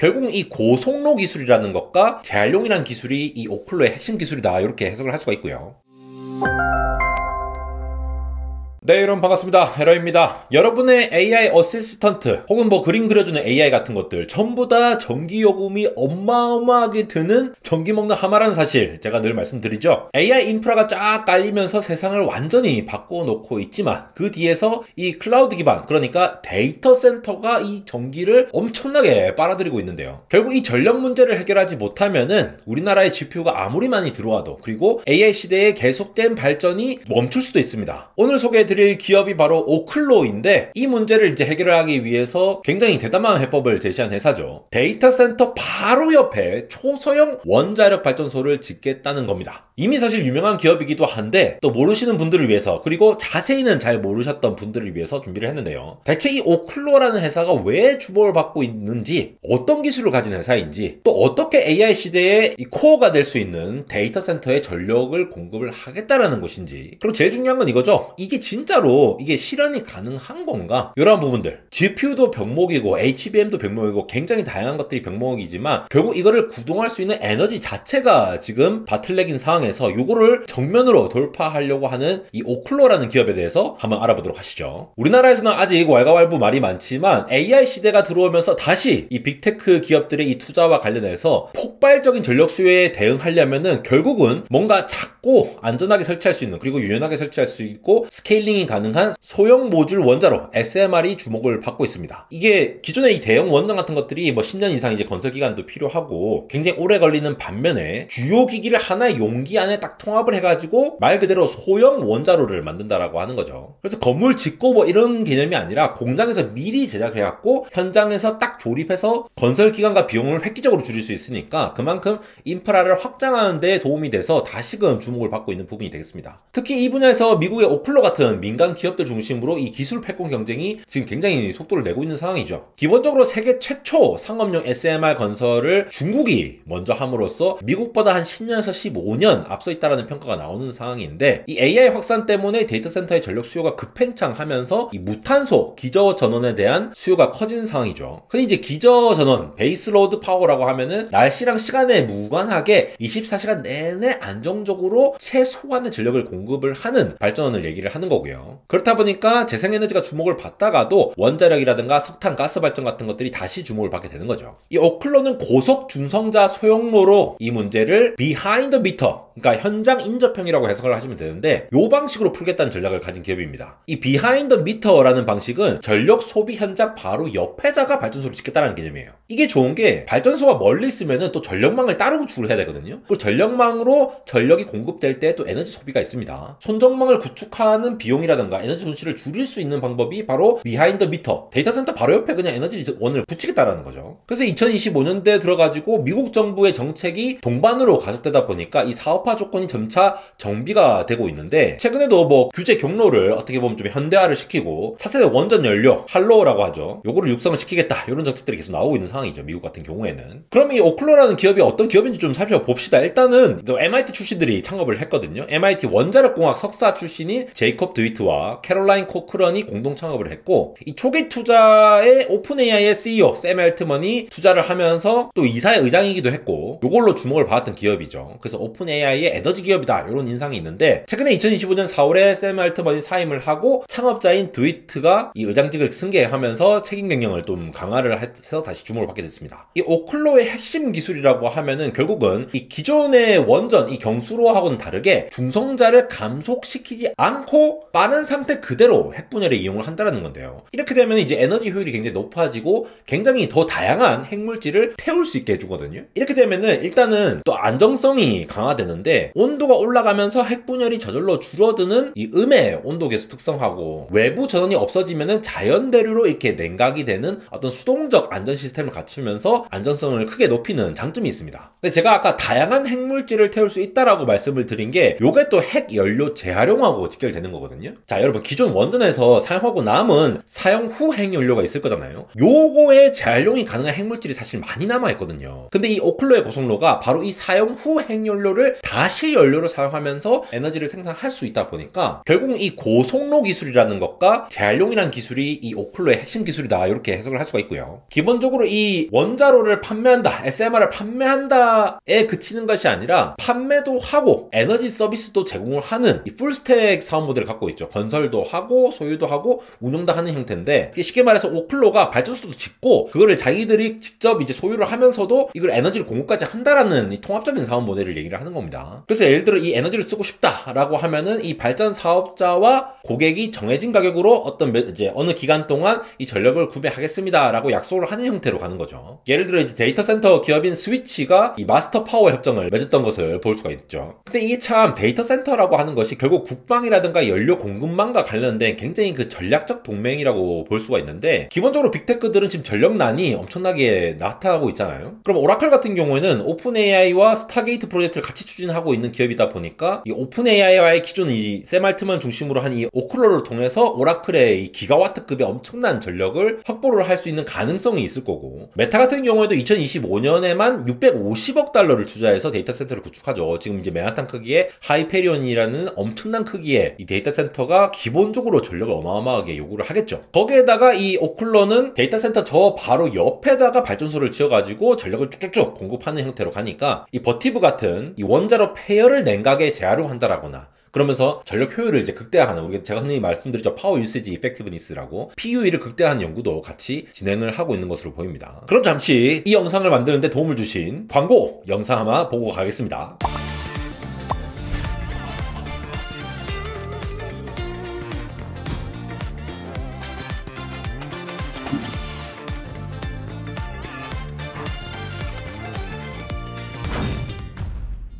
결국 이 고속로 기술이라는 것과 재활용이라는 기술이 이 오클로의 핵심 기술이다, 이렇게 해석을 할 수가 있고요. 네, 여러분 반갑습니다. 에러입니다. 여러분의 AI 어시스턴트 혹은 뭐 그림 그려주는 AI 같은 것들 전부 다 전기요금이 어마어마하게 드는 전기 먹는 하마라는 사실 제가 늘 말씀드리죠. AI 인프라가 쫙 깔리면서 세상을 완전히 바꿔놓고 있지만 그 뒤에서 이 클라우드 기반, 그러니까 데이터 센터가 이 전기를 엄청나게 빨아들이고 있는데요. 결국 이 전력 문제를 해결하지 못하면은 우리나라의 GPU가 아무리 많이 들어와도, 그리고 AI 시대의 계속된 발전이 멈출 수도 있습니다. 오늘 소개해드릴 기업이 바로 오클로인데, 이 문제를 이제 해결하기 위해서 굉장히 대담한 해법을 제시한 회사죠. 데이터 센터 바로 옆에 초소형 원자력 발전소를 짓겠다는 겁니다. 이미 사실 유명한 기업이기도 한데 또 모르시는 분들을 위해서, 그리고 자세히는 잘 모르셨던 분들을 위해서 준비를 했는데요. 대체 이 오클로라는 회사가 왜 주목을 받고 있는지, 어떤 기술을 가진 회사인지, 또 어떻게 AI 시대의 이 코어가 될 수 있는 데이터 센터에 전력을 공급을 하겠다라는 것인지, 그리고 제일 중요한 건 이거죠. 이게 진짜로 이게 실현이 가능한 건가? 이런 부분들. GPU도 병목이고 HBM도 병목이고 굉장히 다양한 것들이 병목이지만 결국 이거를 구동할 수 있는 에너지 자체가 지금 바틀렉인 상황에서 요거를 정면으로 돌파하려고 하는 이 오클로라는 기업에 대해서 한번 알아보도록 하시죠. 우리나라에서는 아직 왈가왈부 말이 많지만 AI 시대가 들어오면서 다시 이 빅테크 기업들의 이 투자와 관련해서 폭발적인 전력 수요에 대응하려면은 결국은 뭔가 작고 안전하게 설치할 수 있는, 그리고 유연하게 설치할 수 있고 스케일링이 가능한 소형 모듈 원자로 SMR이 주목을 받고 있습니다. 이게 기존의 이 대형 원전 같은 것들이 뭐 10년 이상 이제 건설 기간도 필요하고 굉장히 오래 걸리는 반면에 주요 기기를 하나의 용기 안에 딱 통합을 해가지고 말 그대로 소형 원자로를 만든다라고 하는 거죠. 그래서 건물 짓고 뭐 이런 개념이 아니라 공장에서 미리 제작해갖고 현장에서 딱 조립해서 건설 기간과 비용을 획기적으로 줄일 수 있으니까 그만큼 인프라를 확장하는 데 도움이 돼서 다시금 주목을 받고 있는 부분이 되겠습니다. 특히 이 분야에서 미국의 오클로 같은 민간 기업들 중심으로 이 기술 패권 경쟁이 지금 굉장히 속도를 내고 있는 상황이죠. 기본적으로 세계 최초 상업용 SMR 건설을 중국이 먼저 함으로써 미국보다 한 10년에서 15년 앞서 있다라는 평가가 나오는 상황인데, 이 AI 확산 때문에 데이터 센터의 전력 수요가 급팽창하면서 이 무탄소 기저 전원에 대한 수요가 커지는 상황이죠. 흔히 이제 기저 전원, 베이스로드 파워라고 하면은 날씨랑 시간에 무관하게 24시간 내내 안정적으로 최소한의 전력을 공급을 하는 발전원을 얘기를 하는 거고요. 그렇다 보니까 재생에너지가 주목을 받다가도 원자력이라든가 석탄, 가스 발전 같은 것들이 다시 주목을 받게 되는 거죠. 이 오클로는 고속 중성자 소형로로 이 문제를 비하인드 미터, 그러니까 현장 인접형이라고 해석을 하시면 되는데, 이 방식으로 풀겠다는 전략을 가진 기업입니다. 이 비하인드 미터라는 방식은 전력 소비 현장 바로 옆에다가 발전소를 짓겠다는 개념이에요. 이게 좋은 게 발전소가 멀리 있으면은 또 전력망을 따로 구축을 해야 되거든요. 그리고 전력망으로 전력이 공급될 때 또 에너지 소비가 있습니다. 손정망을 구축하는 비용이라든가 에너지 손실을 줄일 수 있는 방법이 바로 비하인드 미터, 데이터 센터 바로 옆에 그냥 에너지 원을 붙이겠다라는 거죠. 그래서 2025년대에 들어가지고 미국 정부의 정책이 동반으로 가속되다 보니까 이 사업화 조건이 점차 정비가 되고 있는데, 최근에도 뭐 규제 경로를 어떻게 보면 좀 현대화를 시키고 4세대 원전 연료, 할로라고 하죠. 요거를 육성을 시키겠다, 이런 정책들이 계속 나오고 있는 상황이죠, 미국 같은 경우에는. 그럼 이 오클로라는 기업이 어떤 기업인지 좀 살펴봅시다. 일단은 MIT 출신들이 창업을 했거든요. MIT 원자력공학 석사 출신인 제이콥 드위트와 캐롤라인 코크런이 공동 창업을 했고, 이 초기 투자에 오픈AI의 CEO 샘 엘트먼이 투자를 하면서 또 이사의 의장이기도 했고, 요걸로 주목을 받았던 기업이죠. 그래서 오픈AI의 에너지 기업이다, 이런 인상이 있는데, 최근에 2025년 4월에 샘 엘트먼이 사임을 하고 창업자인 드위트가 이 의장직을 승계하면서 책임 경영을 좀 강화를 해서 다시 주목을 받게 됐습니다. 이 오클로의 핵심 기술이라고 하면은 결국은 이 기존의 원전, 이 경수로하고는 다르게 중성자를 감속시키지 않고 빠른 상태 그대로 핵분열에 이용을 한다는 건데요. 이렇게 되면 이제 에너지 효율이 굉장히 높아지고 굉장히 더 다양한 핵물질을 태울 수 있게 해주거든요. 이렇게 되면은 일단은 또 안정성이 강화되는데, 온도가 올라가면서 핵분열이 저절로 줄어드는 이 음의 온도 계수 특성하고, 외부 전원이 없어지면은 자연대류로 이렇게 냉각이 되는 어떤 수동적 안전 시스템을 갖추면서 안전성을 크게 높이는 장점이 있습니다. 근데 제가 아까 다양한 핵물질을 태울 수 있다라고 말씀을 드린 게, 요게 또 핵연료 재활용하고 직결되는 거거든요. 자, 여러분, 기존 원전에서 사용하고 남은 사용 후 핵연료가 있을 거잖아요. 요거에 재활용이 가능한 핵물질이 사실 많이 남아있거든요. 근데 이 오클로의 고속로가 바로 이 사용 후 핵연료를 다시 연료를 사용하면서 에너지를 생산할 수 있다 보니까 결국 이 고속로 기술이라는 것과 재활용이라는 기술이 이 오클로의 핵심 기술이다, 이렇게 해석을 할 수가 있고요. 기본적으로 이 원자로를 판매한다, SMR을 판매한다에 그치는 것이 아니라 판매도 하고 에너지 서비스도 제공을 하는 이 풀스택 사업 모델을 갖고 있죠. 건설도 하고 소유도 하고 운영도 하는 형태인데, 쉽게 말해서 오클로가 발전소도 짓고 그거를 자기들이 직접 이제 소유를 하면서도 이걸 에너지를 공급까지 한다라는 이 통합적인 사업 모델을 얘기를 하는 겁니다. 그래서 예를 들어 이 에너지를 쓰고 싶다라고 하면은 이 발전 사업자와 고객이 정해진 가격으로 이제 어느 기간 동안 이 전력을 구매하겠습니다라고 약속을 하는 형태로 가는 거죠. 예를 들어 이제 데이터 센터 기업인 스위치가 이 마스터 파워 협정을 맺었던 것을 볼 수가 있죠. 근데 이게 참 데이터 센터라고 하는 것이 결국 국방이라든가 연료 공급망과 관련된 굉장히 그 전략적 동맹이라고 볼 수가 있는데, 기본적으로 빅테크들은 지금 전력난이 엄청나게 나타나고 있잖아요. 그럼 오라클 같은 경우에는 오픈 AI와 스타게이트 프로젝트를 같이 추진하고 있는 기업이다 보니까 이 오픈 AI와의 기존 이 샘알트만 중심으로 한 이 오클로를 통해서 오라클의 이 기가와트급의 엄청난 전력을 확보를 할 수 있는 가능성이 있을 거고, 메타 같은 경우에도 2025년에만 650억 달러를 투자해서 데이터 센터를 구축하죠. 지금 이제 맨하탄 크기의 하이페리온이라는 엄청난 크기의 이 데이터 센터가 기본적으로 전력을 어마어마하게 요구를 하겠죠. 거기에다가 이 오클로는 데이터 센터 저 바로 옆에다가 발전소를 지어가지고 전력을 쭉쭉쭉 공급하는 형태로 가니까 이 버티브 같은 이 원자로 폐열을 냉각에 재활용한다라거나 그러면서 전력 효율을 이제 극대화하는, 우리가 제가 흔히 말씀드리죠, 파워 유세지 이펙티브니스라고, PUE를 극대화하는 연구도 같이 진행을 하고 있는 것으로 보입니다. 그럼 잠시 이 영상을 만드는데 도움을 주신 광고 영상 하나 보고 가겠습니다.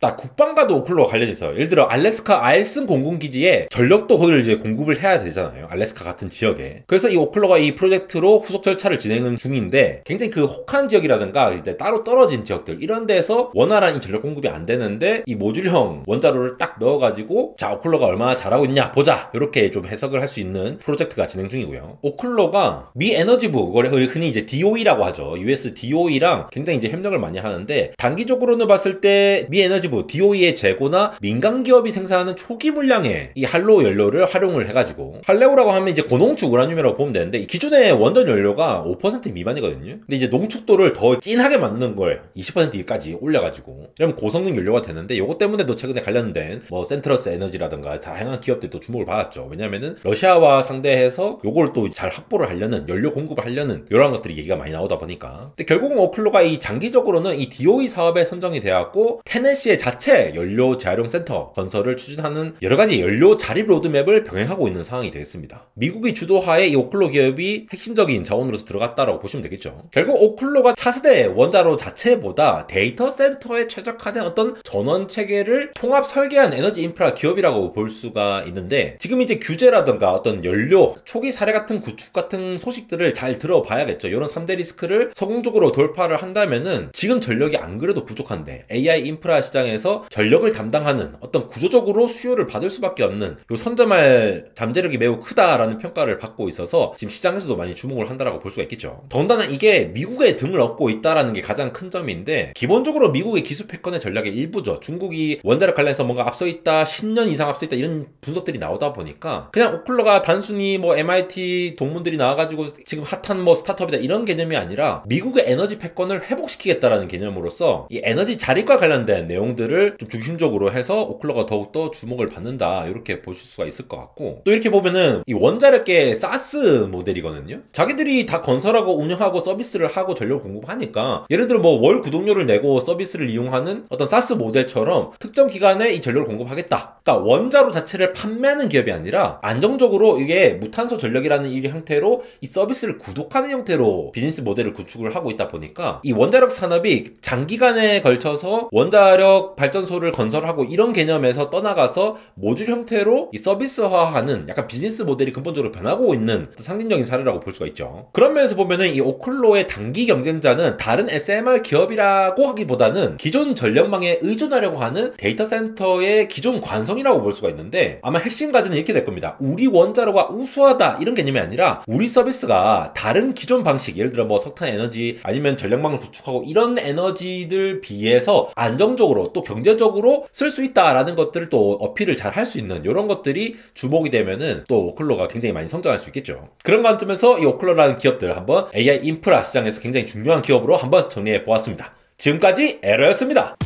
딱 국방과도 오클로가 관련이 있어요. 예를 들어 알래스카 알슨 공군기지에 전력도 거기를 이제 공급을 해야 되잖아요. 알래스카 같은 지역에. 그래서 이 오클로가 이 프로젝트로 후속 절차를 진행 중인데, 굉장히 그 혹한 지역이라든가 이제 따로 떨어진 지역들, 이런 데서 원활한 이 전력 공급이 안 되는데 이 모듈형 원자로를 딱 넣어가지고 자 오클로가 얼마나 잘하고 있냐 보자, 이렇게 좀 해석을 할 수 있는 프로젝트가 진행 중이고요. 오클로가 미 에너지부, 흔히 이제 DOE라고 하죠. US DOE랑 굉장히 이제 협력을 많이 하는데, 단기적으로는 봤을 때 미 에너지 DOE의 재고나 민간 기업이 생산하는 초기 물량의 이 할로우 연료를 활용을 해가지고, 할레우라고 하면 이제 고농축 우라늄이라고 보면 되는데, 이 기존의 원전 연료가 5% 미만이거든요. 근데 이제 농축도를 더 진하게 만드는 걸 20%까지 올려가지고, 이러면 고성능 연료가 되는데, 요거 때문에도 최근에 관련된 뭐 센트러스 에너지라든가 다양한 기업들이 또 주목을 받았죠. 왜냐면은 러시아와 상대해서 요걸 또 잘 확보를 하려는, 연료 공급을 하려는 이런 것들이 얘기가 많이 나오다 보니까. 근데 결국은 오클로가 이 장기적으로는 이 DOE 사업에 선정이 되었고, 테네시의 자체 연료 재활용 센터 건설을 추진하는 여러가지 연료 자립 로드맵을 병행하고 있는 상황이 되겠습니다. 미국이 주도하에 이 오클로 기업이 핵심적인 자원으로서 들어갔다라고 보시면 되겠죠. 결국 오클로가 차세대 원자로 자체보다 데이터 센터에 최적화된 어떤 전원 체계를 통합 설계한 에너지 인프라 기업이라고 볼 수가 있는데, 지금 이제 규제라든가 어떤 연료 초기 사례 같은 구축 같은 소식들을 잘 들어봐야겠죠. 이런 3대 리스크를 성공적으로 돌파를 한다면은 지금 전력이 안 그래도 부족한데 AI 인프라 시장에 전력을 담당하는 어떤 구조적으로 수요를 받을 수밖에 없는 요 선점할 잠재력이 매우 크다라는 평가를 받고 있어서 지금 시장에서도 많이 주목을 한다라고 볼 수가 있겠죠. 더군다나 이게 미국의 등을 얻고 있다라는 게 가장 큰 점인데, 기본적으로 미국의 기술 패권의 전략의 일부죠. 중국이 원자력 관련해서 뭔가 앞서 있다, 10년 이상 앞서 있다, 이런 분석들이 나오다 보니까 그냥 오클로가 단순히 뭐 MIT 동문들이 나와가지고 지금 핫한 뭐 스타트업이다, 이런 개념이 아니라 미국의 에너지 패권을 회복시키겠다라는 개념으로서 이 에너지 자립과 관련된 내용들을 좀 중심적으로 해서 오클로가 더욱더 주목을 받는다, 이렇게 보실 수가 있을 것 같고, 또 이렇게 보면은 이 원자력계 사스 모델이거든요. 자기들이 다 건설하고 운영하고 서비스를 하고 전력을 공급하니까, 예를 들어 뭐 월 구독료를 내고 서비스를 이용하는 어떤 사스 모델처럼 특정 기간에 이 전력을 공급하겠다. 그러니까 원자로 자체를 판매하는 기업이 아니라 안정적으로 이게 무탄소 전력이라는 이 형태로 이 서비스를 구독하는 형태로 비즈니스 모델을 구축을 하고 있다 보니까, 이 원자력 산업이 장기간에 걸쳐서 원자력 발전소를 건설하고 이런 개념에서 떠나가서 모듈 형태로 이 서비스화하는 약간 비즈니스 모델이 근본적으로 변하고 있는 상징적인 사례라고 볼 수가 있죠. 그런 면에서 보면은 이 오클로의 단기 경쟁자는 다른 SMR 기업이라고 하기보다는 기존 전력망에 의존하려고 하는 데이터 센터의 기존 관성이라고 볼 수가 있는데, 아마 핵심 과제는 이렇게 될 겁니다. 우리 원자로가 우수하다, 이런 개념이 아니라 우리 서비스가 다른 기존 방식, 예를 들어 뭐 석탄 에너지 아니면 전력망을 구축하고 이런 에너지들 비해서 안정적으로 또 또 경제적으로 쓸 수 있다라는 것들을 또 어필을 잘 할 수 있는 이런 것들이 주목이 되면은 또 오클러가 굉장히 많이 성장할 수 있겠죠. 그런 관점에서 이 오클러라는 기업들 한번 AI 인프라 시장에서 굉장히 중요한 기업으로 한번 정리해 보았습니다. 지금까지 에러였습니다.